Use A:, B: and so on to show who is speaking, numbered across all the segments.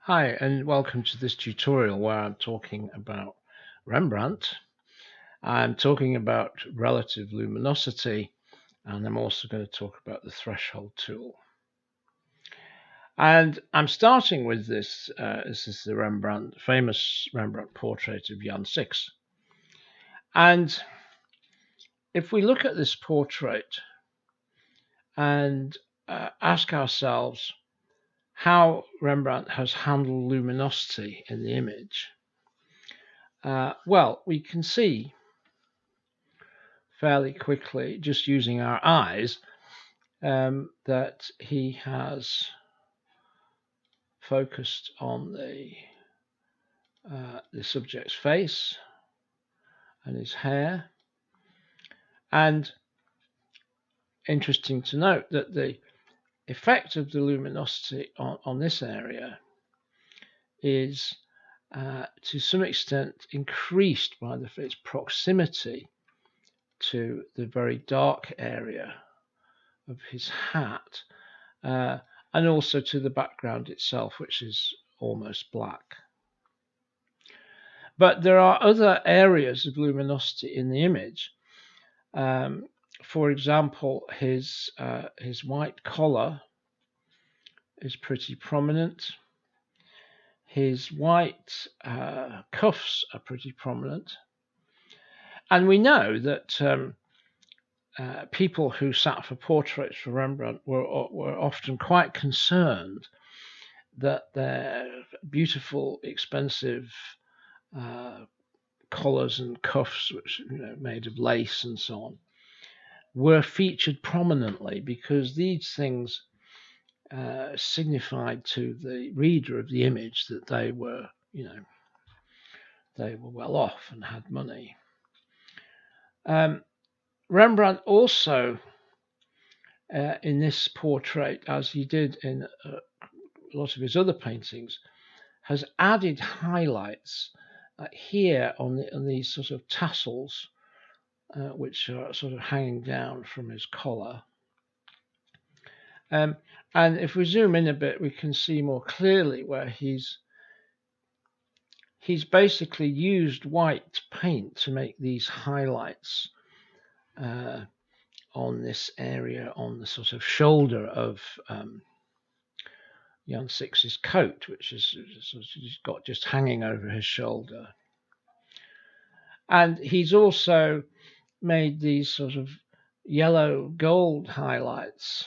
A: Hi, and welcome to this tutorial where I'm talking about Rembrandt. I'm talking about relative luminosity, and I'm also going to talk about the threshold tool. And I'm starting with this. This is the famous Rembrandt portrait of Jan Six. And if we look at this portrait and ask ourselves how Rembrandt has handled luminosity in the image, well, we can see fairly quickly, just using our eyes, that he has focused on the subject's face and his hair. And interesting to note that the effect of the luminosity on this area is to some extent increased by its proximity to the very dark area of his hat, and also to the background itself, which is almost black. But there are other areas of luminosity in the image. For example, his white collar is pretty prominent. His white cuffs are pretty prominent. And we know that people who sat for portraits for Rembrandt were often quite concerned that their beautiful, expensive collars and cuffs, which made of lace and so on, were featured prominently, because these things signified to the reader of the image that they were well off and had money. Rembrandt also, in this portrait, as he did in a lot of his other paintings, has added highlights here on these sort of tassels, which are sort of hanging down from his collar. And if we zoom in a bit, we can see more clearly where he's basically used white paint to make these highlights on this area, on the sort of shoulder of Jan Six's coat, which is he's got just hanging over his shoulder. And he's also made these sort of yellow gold highlights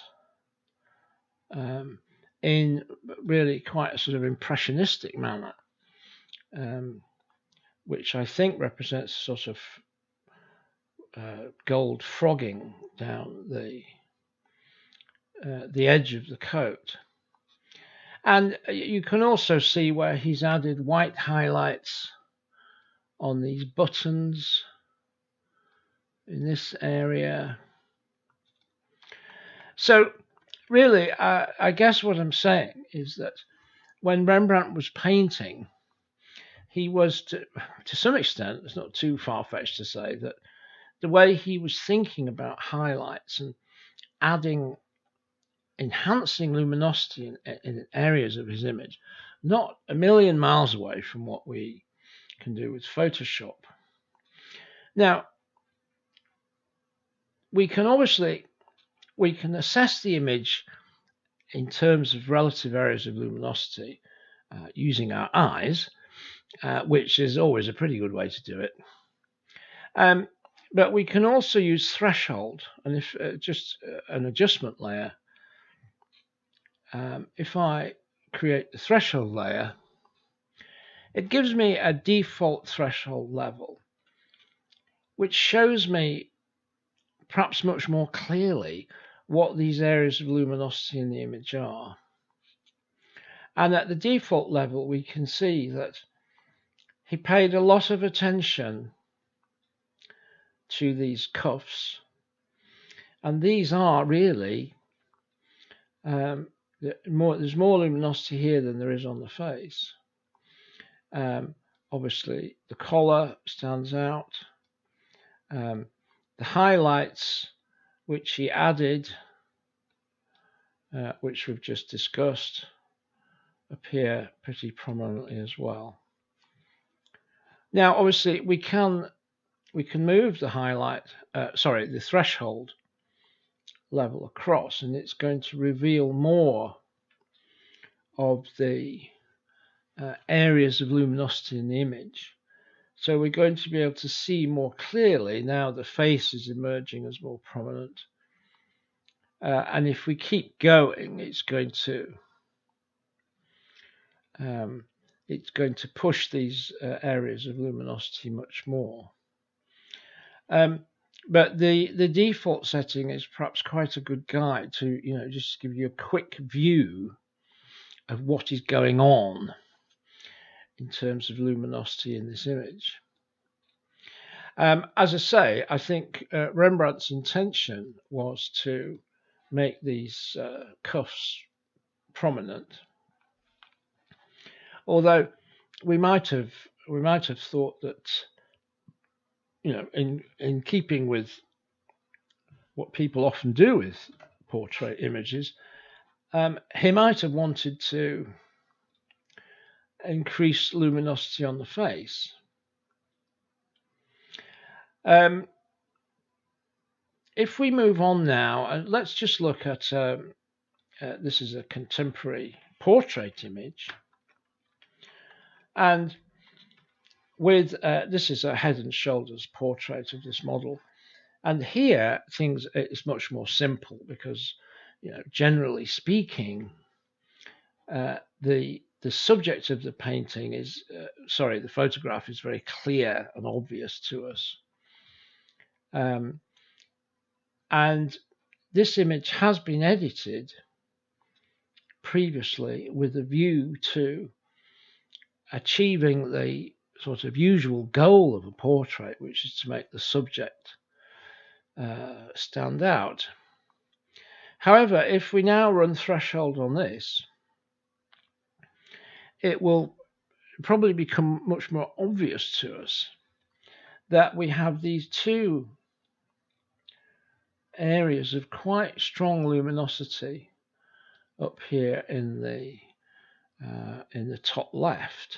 A: in really quite a sort of impressionistic manner, which I think represents sort of gold frogging down the edge of the coat. And you can also see where he's added white highlights on these buttons in this area. So really, I guess what I'm saying is that when Rembrandt was painting, he was, to some extent, it's not too far-fetched to say that the way he was thinking about highlights and enhancing luminosity in areas of his image, not a million miles away from what we can do with Photoshop. Now, we can assess the image in terms of relative areas of luminosity using our eyes, which is always a pretty good way to do it. But we can also use threshold, and if just an adjustment layer. If I create the threshold layer, it gives me a default threshold level, which shows me perhaps much more clearly what these areas of luminosity in the image are. And at the default level, we can see that he paid a lot of attention to these cuffs, and these are really there's more luminosity here than there is on the face. Obviously, the collar stands out. The highlights which he added, which we've just discussed, appear pretty prominently as well. Now, obviously, we can move the threshold level across, and it's going to reveal more of the areas of luminosity in the image. So we're going to be able to see more clearly now the face is emerging as more prominent. And if we keep going, it's going to push these areas of luminosity much more. But the default setting is perhaps quite a good guide to, just give you a quick view of what is going on in terms of luminosity in this image. As I say, I think Rembrandt's intention was to make these cuffs prominent, although we might have thought that, in keeping with what people often do with portrait images, he might have wanted to increase luminosity on the face. If we move on now, let's just look at this is a contemporary portrait image, and with this is a head and shoulders portrait of this model, and here it's much more simple because, generally speaking, the subject of the painting is the photograph is very clear and obvious to us. And this image has been edited previously with a view to achieving the sort of usual goal of a portrait, which is to make the subject stand out. However, if we now run Threshold on this, it will probably become much more obvious to us that we have these two areas of quite strong luminosity up here in the top left.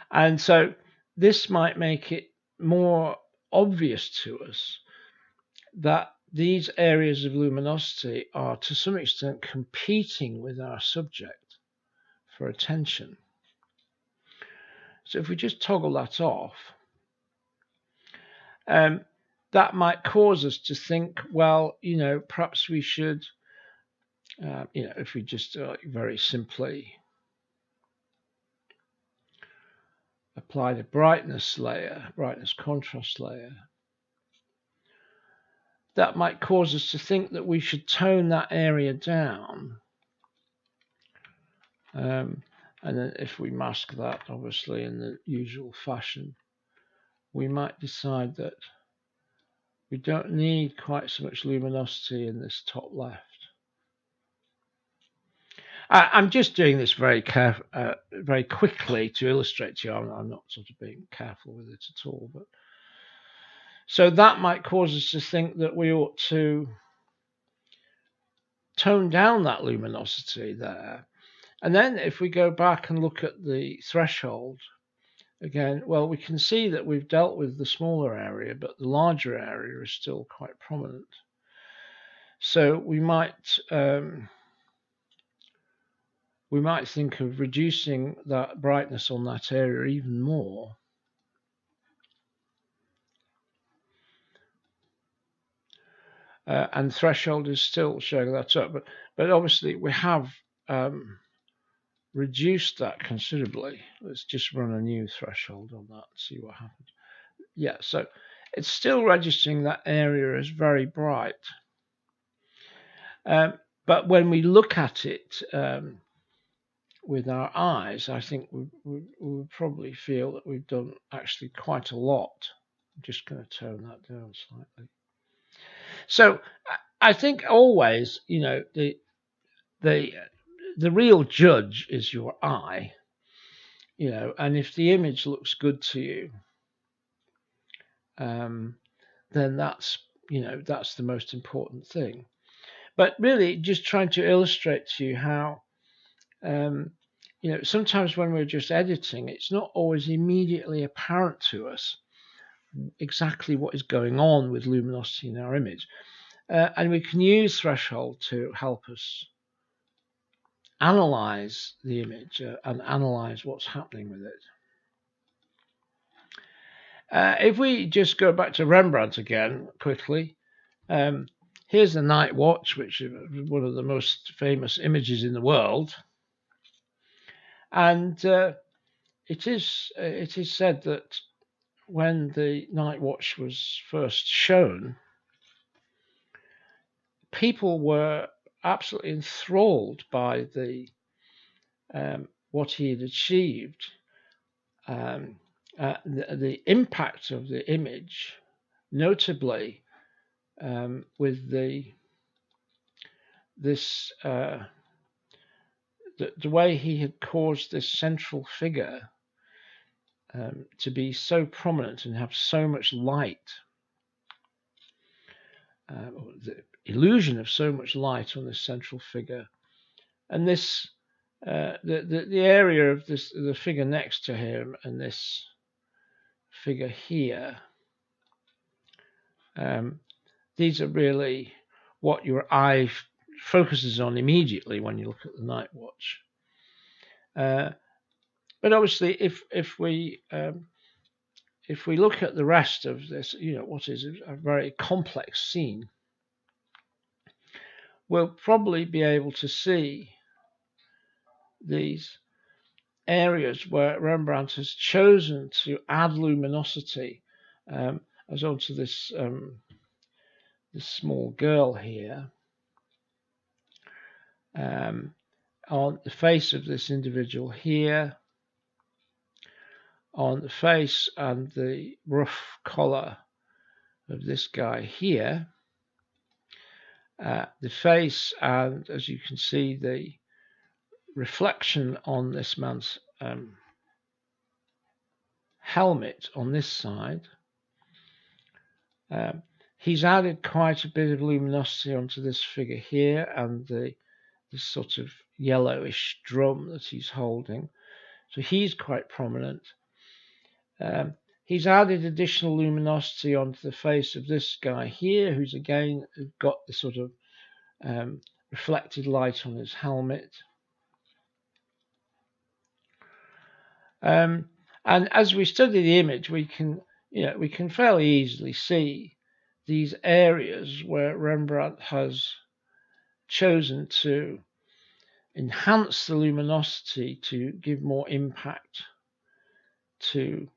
A: And so this might make it more obvious to us that these areas of luminosity are to some extent competing with our subject for attention. So if we just toggle that off, that might cause us to think, well, perhaps we should, if we just very simply apply the brightness contrast layer, that might cause us to think that we should tone that area down. And then if we mask that, obviously, in the usual fashion, we might decide that we don't need quite so much luminosity in this top left. I'm just doing this very quickly to illustrate to you. I'm not sort of being careful with it at all. But so that might cause us to think that we ought to tone down that luminosity there. And then if we go back and look at the threshold again, well, we can see that we've dealt with the smaller area, but the larger area is still quite prominent. So we might think of reducing that brightness on that area even more. And threshold is still showing that up, but obviously we have reduced that considerably. Let's just run a new threshold on that and see what happens. Yeah, so it's still registering that area as very bright. But when we look at it with our eyes, I think we would probably feel that we've done actually quite a lot. I'm just going to tone that down slightly. So I think always, the real judge is your eye, and if the image looks good to you, then that's the most important thing. But really, just trying to illustrate to you how Sometimes when we're just editing, it's not always immediately apparent to us exactly what is going on with luminosity in our image. And we can use Threshold to help us analyze the image and analyze what's happening with it. If we just go back to Rembrandt again quickly, here's the Night Watch, which is one of the most famous images in the world. And it is said that when the Night Watch was first shown, people were absolutely enthralled by what he had achieved. The impact of the image, notably with the way he had caused this central figure to be so prominent and have so much light, the illusion of so much light on this central figure, and this the area of the figure next to him and this figure here. These are really what your eye focuses on immediately when you look at the Night Watch. But obviously, if we look at the rest of this, what is a very complex scene, we'll probably be able to see these areas where Rembrandt has chosen to add luminosity, as onto this small girl here, on the face of this individual here, on the face and the rough collar of this guy here, the face, and as you can see, the reflection on this man's helmet on this side. He's added quite a bit of luminosity onto this figure here and this sort of yellowish drum that he's holding. So he's quite prominent. He's added additional luminosity onto the face of this guy here, who's again got the sort of reflected light on his helmet. And as we study the image, we can fairly easily see these areas where Rembrandt has chosen to enhance the luminosity to give more impact to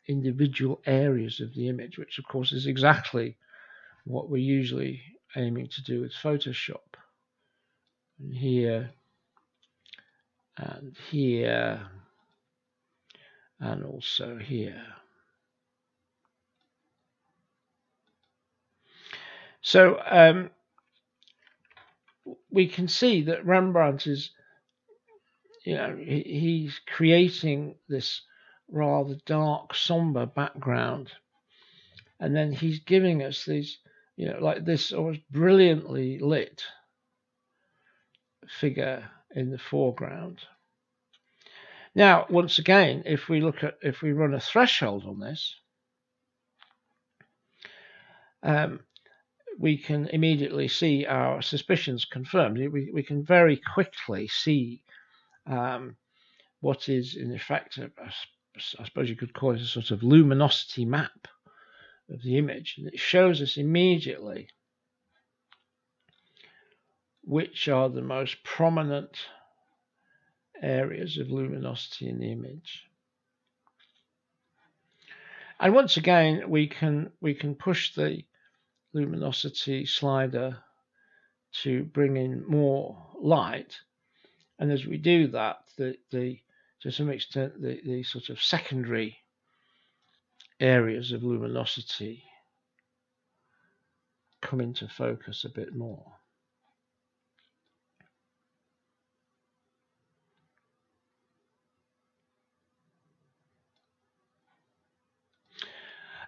A: individual areas of the image, which of course is exactly what we're usually aiming to do with Photoshop. And here, and here, and also here. So we can see that Rembrandt is, he's creating this rather dark, somber background, and then he's giving us these, like this almost brilliantly lit figure in the foreground. Now, once again, if we run a threshold on this, we can immediately see our suspicions confirmed. We can very quickly see what is, in effect, I suppose you could call it a sort of luminosity map of the image. And it shows us immediately which are the most prominent areas of luminosity in the image. And once again, we can push the luminosity slider to bring in more light, and as we do that, to some extent the sort of secondary areas of luminosity come into focus a bit more.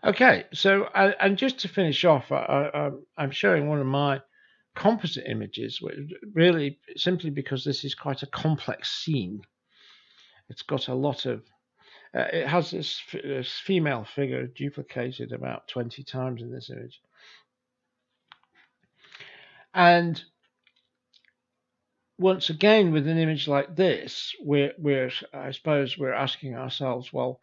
A: Okay, so and just to finish off, I'm showing one of my composite images, really simply because this is quite a complex scene. It's got a lot of it has this female figure duplicated about 20 times in this image. And once again, with an image like this, I suppose we're asking ourselves, well,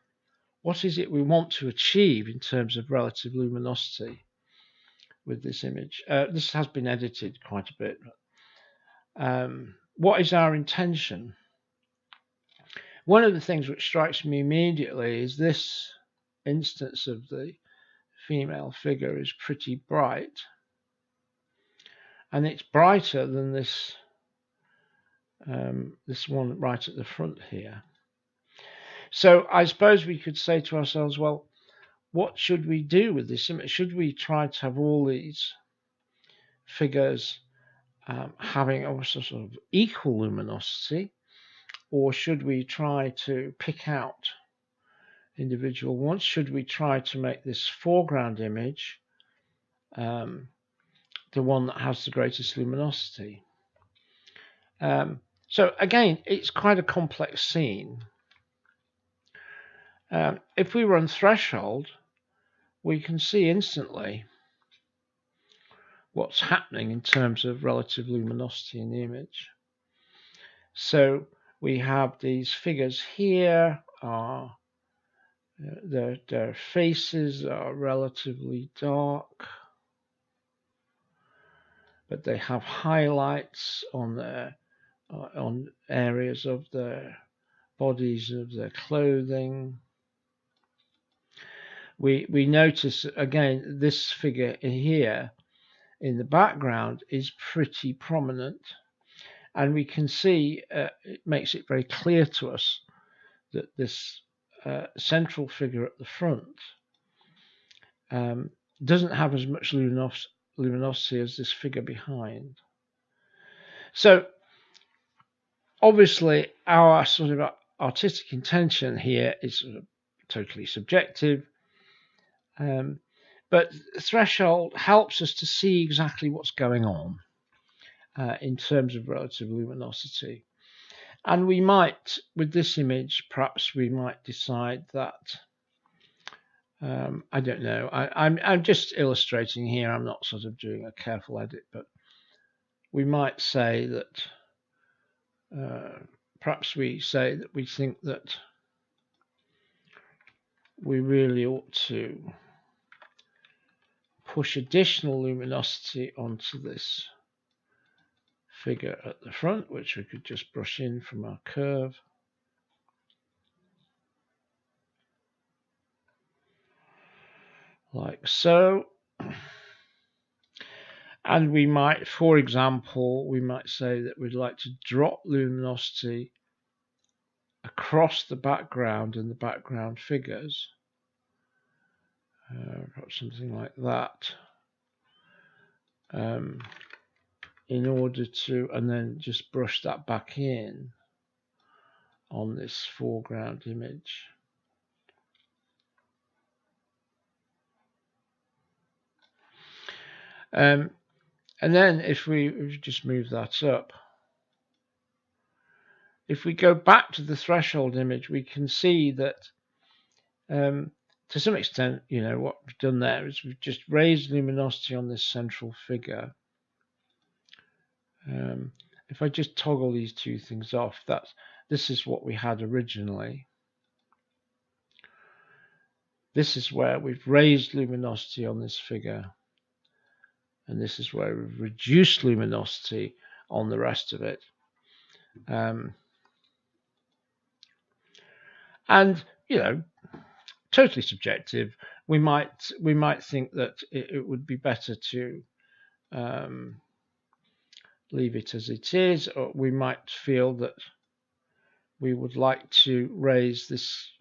A: what is it we want to achieve in terms of relative luminosity with this image? This has been edited quite a bit. What is our intention? One of the things which strikes me immediately is this instance of the female figure is pretty bright, and it's brighter than this this one right at the front here. So I suppose we could say to ourselves, well, what should we do with this image? Should we try to have all these figures having a sort of equal luminosity, or should we try to pick out individual ones? Should we try to make this foreground image the one that has the greatest luminosity? So again, it's quite a complex scene. If we run Threshold, we can see instantly what's happening in terms of relative luminosity in the image. So we have these figures here, their faces are relatively dark, but they have highlights on on areas of their bodies, of their clothing. We notice again this figure here in the background is pretty prominent, and we can see it makes it very clear to us that this central figure at the front doesn't have as much luminosity as this figure behind. So obviously our sort of artistic intention here is sort of totally subjective, but Threshold helps us to see exactly what's going on in terms of relative luminosity. And we might, with this image, perhaps we might decide that, I don't know, I'm just illustrating here, I'm not sort of doing a careful edit, but we might say that, perhaps we say that we think that we really ought to push additional luminosity onto this figure at the front, which we could just brush in from our curve. Like so. And we might, for example, we might say that we'd like to drop luminosity across the background and the background figures. Perhaps something like that. In order to, and then just brush that back in on this foreground image. And then if we just move that up, if we go back to the Threshold image, we can see that to some extent, you know, what we've done there is we've just raised luminosity on this central figure. If I just toggle these two things off, this is what we had originally. This is where we've raised luminosity on this figure, and this is where we've reduced luminosity on the rest of it. And you know, totally subjective. We might think that it would be better to leave it as it is, or we might feel that we would like to raise this,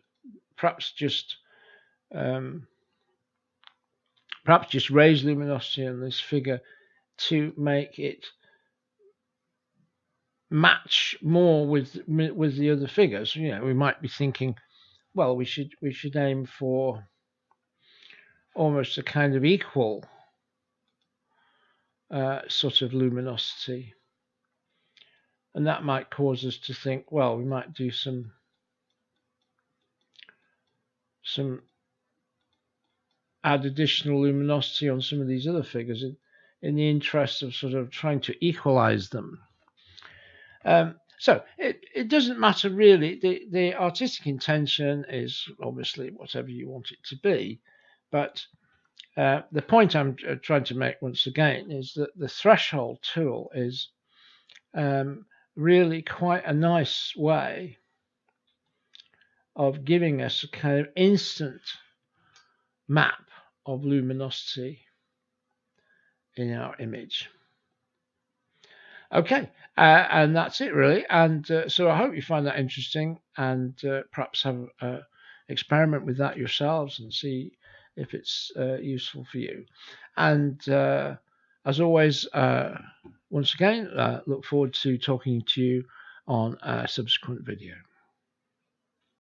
A: perhaps just raise luminosity on this figure to make it match more with the other figures. You know, we might be thinking, well, we should aim for almost a kind of equal sort of luminosity. And that might cause us to think, well, we might do some add additional luminosity on some of these other figures in the interest of sort of trying to equalize them. So it doesn't matter really. The artistic intention is obviously whatever you want it to be, but the point I'm trying to make once again is that the Threshold tool is really quite a nice way of giving us a kind of instant map of luminosity in our image. Okay, and that's it really. And so I hope you find that interesting, and perhaps have experiment with that yourselves and see if it's useful for you. And as always, once again, look forward to talking to you on a subsequent video.